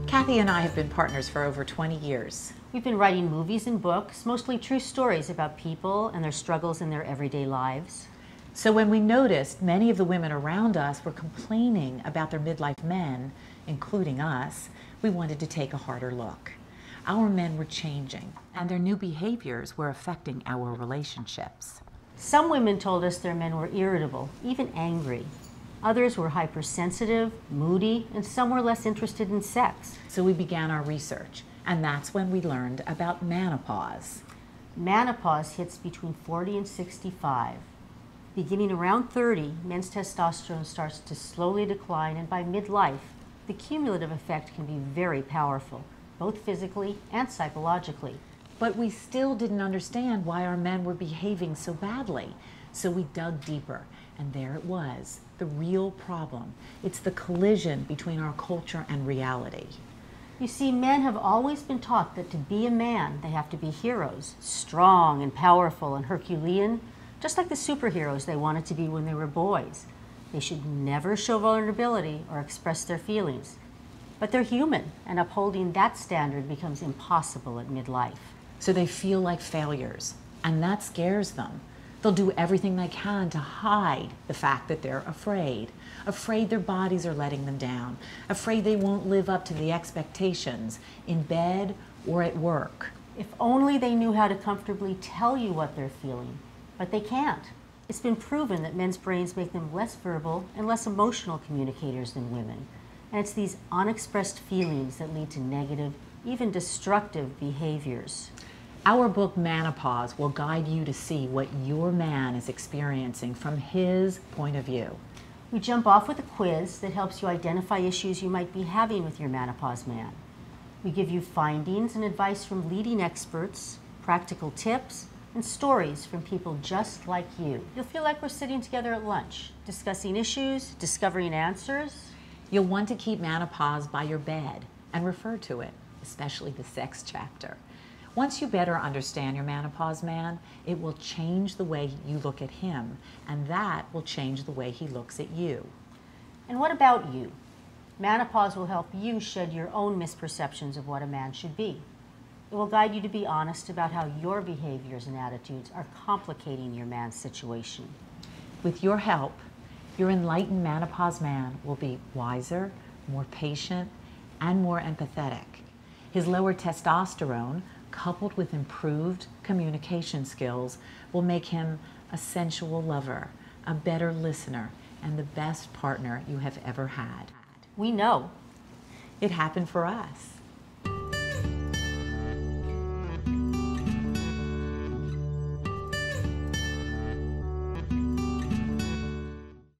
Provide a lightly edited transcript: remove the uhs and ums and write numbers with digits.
Kathy and I have been partners for over 20 years. We've been writing movies and books, mostly true stories about people and their struggles in their everyday lives. So when we noticed many of the women around us were complaining about their midlife men, including us, we wanted to take a harder look. Our men were changing, and their new behaviors were affecting our relationships. Some women told us their men were irritable, even angry. Others were hypersensitive, moody, and some were less interested in sex. So we began our research, and that's when we learned about menopause. Menopause hits between 40 and 65. Beginning around 30, men's testosterone starts to slowly decline, and by midlife, the cumulative effect can be very powerful, both physically and psychologically. But we still didn't understand why our men were behaving so badly. So we dug deeper, and there it was, the real problem. It's the collision between our culture and reality. You see, men have always been taught that to be a man, they have to be heroes, strong and powerful and Herculean, just like the superheroes they wanted to be when they were boys. They should never show vulnerability or express their feelings. But they're human, and upholding that standard becomes impossible at midlife. So they feel like failures, and that scares them. They'll do everything they can to hide the fact that they're afraid their bodies are letting them down, afraid they won't live up to the expectations in bed or at work. If only they knew how to comfortably tell you what they're feeling, but they can't. It's been proven that men's brains make them less verbal and less emotional communicators than women. And it's these unexpressed feelings that lead to negative, even destructive behaviors. Our book, Manopause, will guide you to see what your man is experiencing from his point of view. We jump off with a quiz that helps you identify issues you might be having with your menopause man. We give you findings and advice from leading experts, practical tips, and stories from people just like you. You'll feel like we're sitting together at lunch, discussing issues, discovering answers. You'll want to keep Manopause by your bed and refer to it, especially the sex chapter. Once you better understand your menopause man, it will change the way you look at him, and that will change the way he looks at you. And what about you? Menopause will help you shed your own misperceptions of what a man should be. It will guide you to be honest about how your behaviors and attitudes are complicating your man's situation. With your help, your enlightened menopause man will be wiser, more patient, and more empathetic. His lower testosterone, coupled with improved communication skills, will make him a sensual lover, a better listener, and the best partner you have ever had. We know. It happened for us.